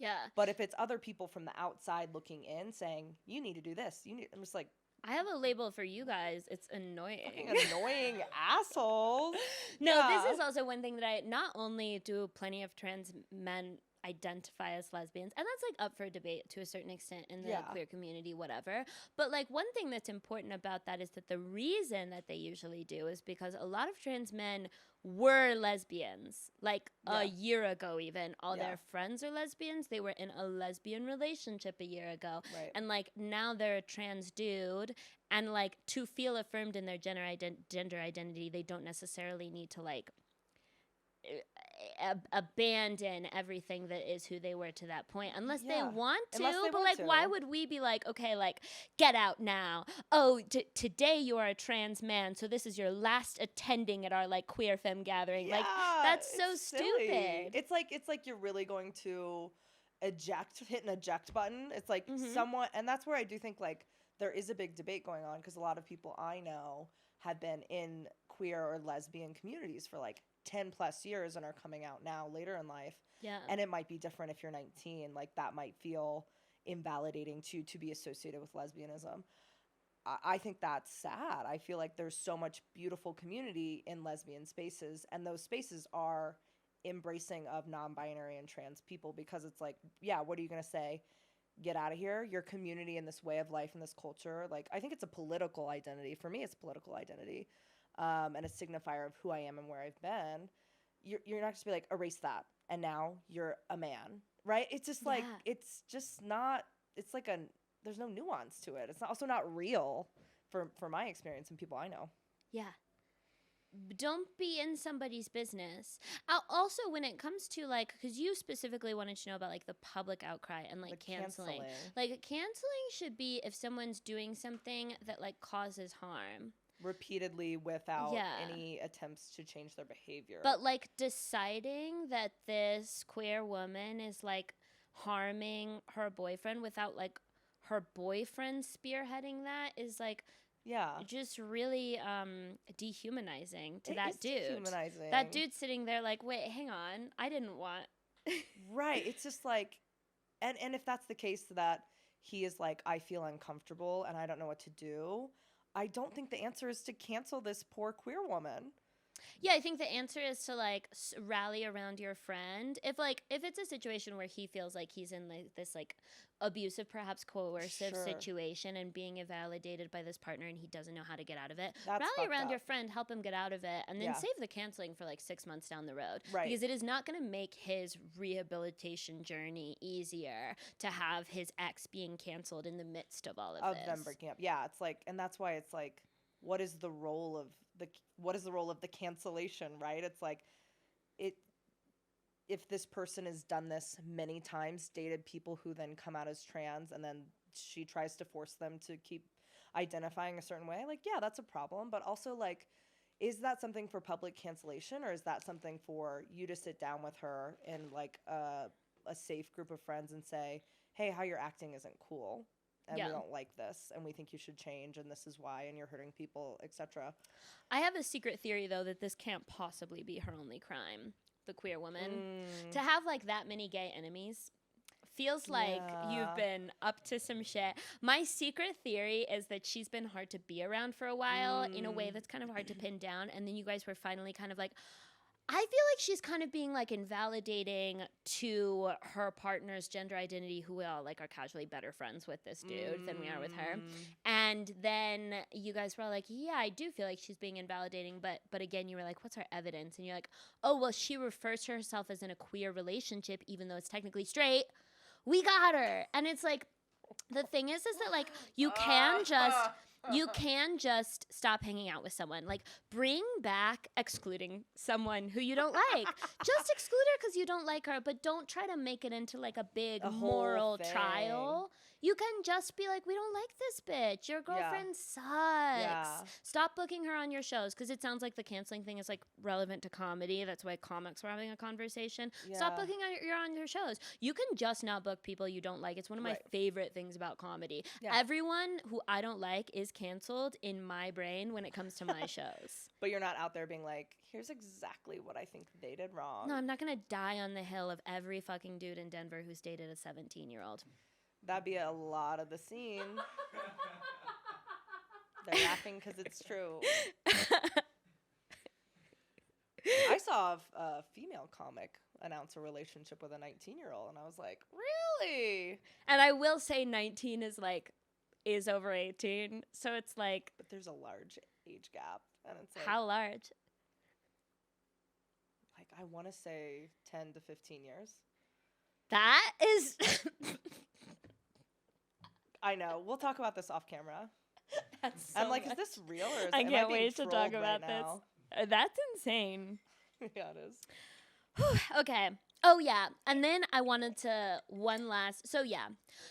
Yeah. But if it's other people from the outside looking in saying, you need to do this, I'm just like, I have a label for you guys. It's annoying. fucking annoying assholes. No, Yeah. this is also one thing that I not only do plenty of trans men identify as lesbians, and that's like up for debate to a certain extent in the Yeah. queer community, whatever. But like one thing that's important about that is that the reason that they usually do is because a lot of trans men were lesbians like a year ago. Even all their friends are lesbians. They were in a lesbian relationship a year ago, Right. and like now they're a trans dude, and like to feel affirmed in their gender identity, they don't necessarily need to like abandon everything that is who they were to that point unless they want to. But like why would we be like, okay, like get out now, oh today you are a trans man, so this is your last attending at our like queer femme gathering. Like that's so stupid. It's like you're really going to hit an eject button. It's like someone, and that's where I do think like there is a big debate going on, because a lot of people I know have been in queer or lesbian communities for like 10 plus years and are coming out now later in life. Yeah. And it might be different if you're 19. Like that might feel invalidating to be associated with lesbianism. I think that's sad. I feel like there's so much beautiful community in lesbian spaces, and those spaces are embracing of non-binary and trans people, because it's like, yeah, what are you going to say? Get out of here. Your community and this way of life and this culture. Like, I think it's a political identity. For me, it's a political identity. And a signifier of who I am and where I've been. You're not just be like, erase that, and now you're a man, right? It's just like, it's just not, it's like there's no nuance to it. It's also not real for my experience and people I know. Yeah. Don't be in somebody's business. Also, when it comes to like, because you specifically wanted to know about like the public outcry and like canceling. Like canceling should be if someone's doing something that like causes harm repeatedly without any attempts to change their behavior. But like deciding that this queer woman is like harming her boyfriend without like her boyfriend spearheading that is like just really dehumanizing to that dude. Dehumanizing. That dude's sitting there like, wait, hang on, I didn't want right. It's just like, and if that's the case, that he is like, I feel uncomfortable and I don't know what to do, I don't think the answer is to cancel this poor queer woman. Yeah, I think the answer is to like rally around your friend. If it's a situation where he feels like he's in like this like abusive, perhaps coercive situation and being invalidated by this partner and he doesn't know how to get out of it, rally around your friend, help him get out of it, and then save the canceling for like 6 months down the road. Right. Because it is not going to make his rehabilitation journey easier to have his ex being canceled in the midst of all of this. Them breaking up. Yeah, it's like, and that's why it's like, what is the role of the cancellation, right? It's like, if this person has done this many times, dated people who then come out as trans, and then she tries to force them to keep identifying a certain way, like, yeah, that's a problem. But also, like, is that something for public cancellation, or is that something for you to sit down with her in like a safe group of friends and say, hey, how you're acting isn't cool, and we don't like this, and we think you should change, and this is why, and you're hurting people, etc. I have a secret theory, though, that this can't possibly be her only crime, the queer woman. To have, like, that many gay enemies feels like you've been up to some shit. My secret theory is that she's been hard to be around for a while in a way that's kind of hard to pin down, and then you guys were finally kind of like, I feel like she's kind of being like invalidating to her partner's gender identity, who we all like are casually better friends with this dude than we are with her. And then you guys were all like, yeah, I do feel like she's being invalidating, but again, you were like, what's our evidence? And you're like, oh, well, she refers to herself as in a queer relationship, even though it's technically straight. We got her. And it's like, the thing is that like you can just stop hanging out with someone. Like, bring back excluding someone who you don't like. Just exclude her because you don't like her, but don't try to make it into like a big moral trial. You can just be like, we don't like this bitch. Your girlfriend sucks. Yeah. Stop booking her on your shows, because it sounds like the canceling thing is like relevant to comedy. That's why comics were having a conversation. Stop booking on your shows. You can just not book people you don't like. It's one of my favorite things about comedy. Yeah. Everyone who I don't like is canceled in my brain when it comes to my shows. But you're not out there being like, here's exactly what I think they did wrong. No, I'm not going to die on the hill of every fucking dude in Denver who's dated a 17-year-old. That'd be a lot of the scene. They're laughing because it's true. I saw a female comic announce a relationship with a 19-year-old, and I was like, really? And I will say 19 is over 18, so it's like... But there's a large age gap, and it's like... How large? Like, I want to say 10 to 15 years. That is... I know. We'll talk about this off camera. That's so I'm like, much. is this real or is I am can't being wait to talk trolled about right now? this. That's insane. Yeah, it is. Okay. Oh, yeah. And then I wanted to one last... So, yeah.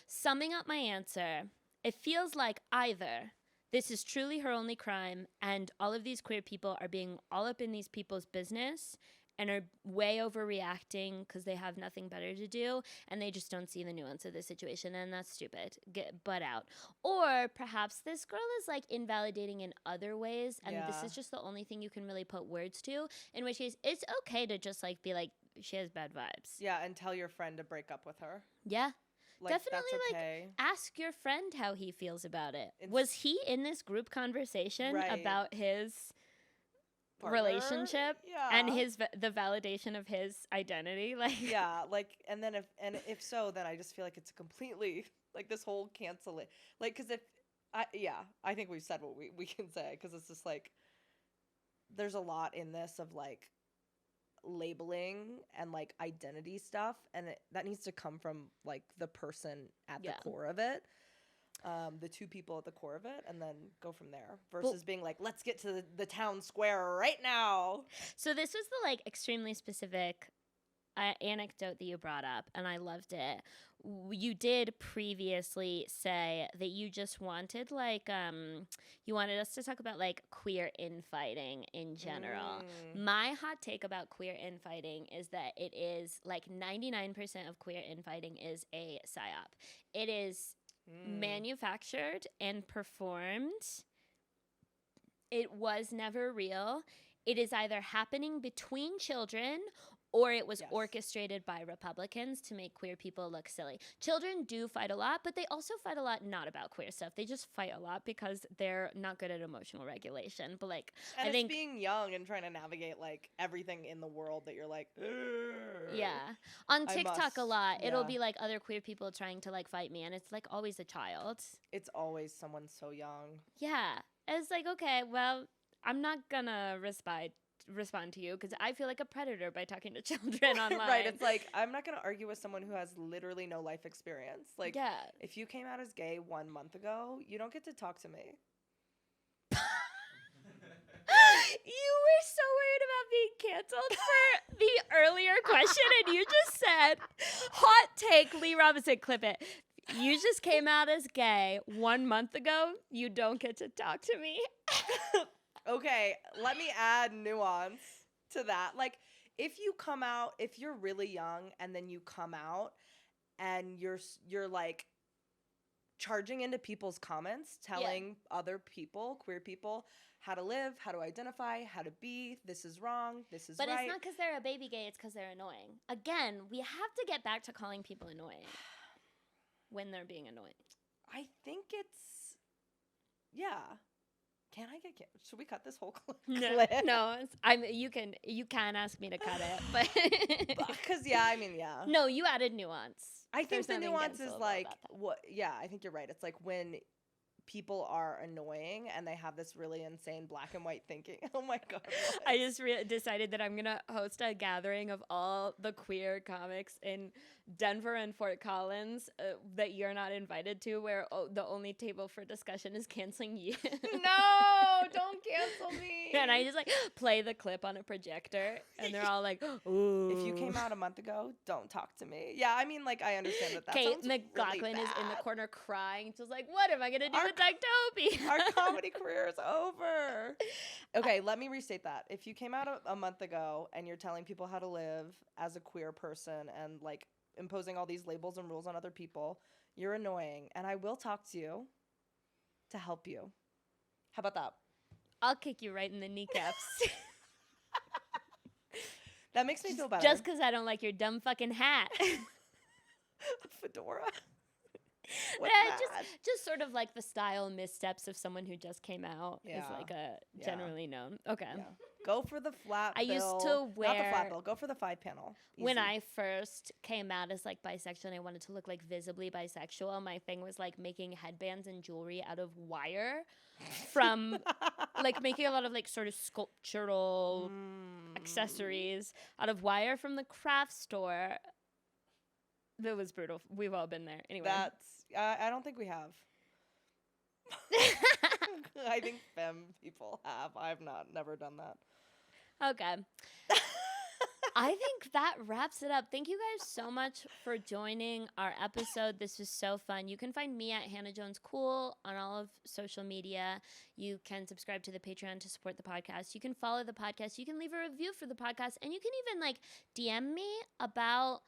Summing up my answer, it feels like either this is truly her only crime and all of these queer people are being all up in these people's business and are way overreacting because they have nothing better to do and they just don't see the nuance of the situation, and that's stupid. Get butt out. Or perhaps this girl is like invalidating in other ways and this is just the only thing you can really put words to, in which case it's okay to just like be like, she has bad vibes. Yeah, and tell your friend to break up with her. Yeah. Like, Definitely, that's okay. ask your friend how he feels about it. Was he in this group conversation about his relationship and the validation of his identity? Like, yeah, like, and if so, then I just feel like it's completely like this whole cancel it. Like, because I think we've said what we can say, because it's just like there's a lot in this of like labeling and like identity stuff, and that needs to come from like the person at the core of it, the two people at the core of it, and then go from there versus being like, let's get to the town square right now. So this was the like extremely specific anecdote that you brought up, and I loved it. You did previously say that you just wanted like you wanted us to talk about like queer infighting in general. My hot take about queer infighting is that it is like 99% of queer infighting is a psyop. It is manufactured and performed. It was never real. It is either happening between children or it was orchestrated by Republicans to make queer people look silly. Children do fight a lot, but they also fight a lot not about queer stuff. They just fight a lot because they're not good at emotional regulation. But like, and I think being young and trying to navigate like everything in the world that you're like, on TikTok a lot, it'll be like other queer people trying to like fight me, and it's like always a child. It's always someone so young. Yeah, it's like, okay, well, I'm not gonna respond to you because I feel like a predator by talking to children online. Right, it's like, I'm not going to argue with someone who has literally no life experience. Like, if you came out as gay 1 month ago, you don't get to talk to me. You were so worried about being canceled for the earlier question, and you just said, hot take, Lee Robinson, clip it. You just came out as gay 1 month ago. You don't get to talk to me. Okay, let me add nuance to that. Like, if you come out, if you're really young and then you come out and you're like charging into people's comments, telling other people, queer people, how to live, how to identify, how to be, this is wrong, this is right. But it's not because they're a baby gay, it's because they're annoying. Again, we have to get back to calling people annoying when they're being annoying. I think it's, Can I get? Should we cut this whole clip? No. You can ask me to cut it, but because No, you added nuance. I think the nuance is like what? Yeah, I think you're right. It's like when people are annoying and they have this really insane black and white thinking. Oh my God. What? I just decided that I'm going to host a gathering of all the queer comics in Denver and Fort Collins that you're not invited to, where the only table for discussion is canceling you. No, don't cancel me. And I just like play the clip on a projector and they're all like, ooh. If you came out a month ago, don't talk to me. Yeah, I mean, like, I understand that Kate sounds McLaughlin really is in the bad. corner crying. She's like, what am I going to do with Dictopia? Our comedy career is over. Okay, let me restate that. If you came out a month ago and you're telling people how to live as a queer person and, like, imposing all these labels and rules on other people, you're annoying. And I will talk to you to help you. How about that? I'll kick you right in the kneecaps. That makes me feel better. Just because I don't like your dumb fucking hat. Fedora. What's Yeah, that? just sort of like the style missteps of someone who just came out is like a generally known. Okay. Yeah. Go for the flat bill. I used to Not the wear- flat bill. Go for the 5-panel. When Easy. I first came out as like bisexual and I wanted to look like visibly bisexual, my thing was like making headbands and jewelry out of wire from like making a lot of like sort of sculptural accessories out of wire from the craft store. That was brutal. We've all been there. Anyway. I don't think we have. I think femme people have. I've never done that. Okay. I think that wraps it up. Thank you guys so much for joining our episode. This was so fun. You can find me at Hannah Jones Cool on all of social media. You can subscribe to the Patreon to support the podcast. You can follow the podcast. You can leave a review for the podcast. And you can even like DM me about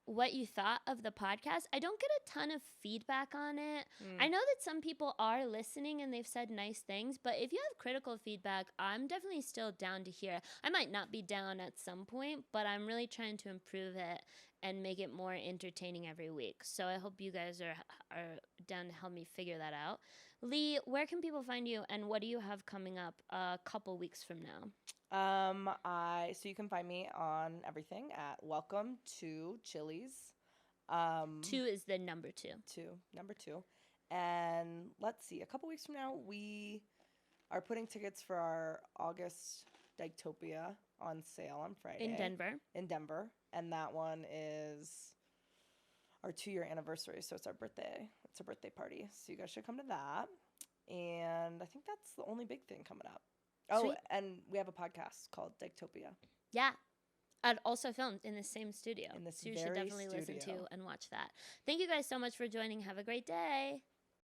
what you thought of the podcast. I don't get a ton of feedback on it. I know that some people are listening and they've said nice things, but if you have critical feedback, I'm definitely still down to hear. I might not be down at some point, but I'm really trying to improve it and make it more entertaining every week. So I hope you guys are down to help me figure that out. Lee, where can people find you and what do you have coming up a couple weeks from now? So you can find me on everything at Welcome to Chili's. 2 is the number 2. Number 2. And let's see, a couple weeks from now, we are putting tickets for our August Dictopia on sale on Friday. In Denver. And that one is our 2-year anniversary. So it's our birthday. It's a birthday party. So you guys should come to that. And I think that's the only big thing coming up. Oh, Sweet. And we have a podcast called Dictopia. Yeah. And also filmed in the same studio. In this so you should very definitely listen to studio. and watch that. Thank you guys so much for joining. Have a great day.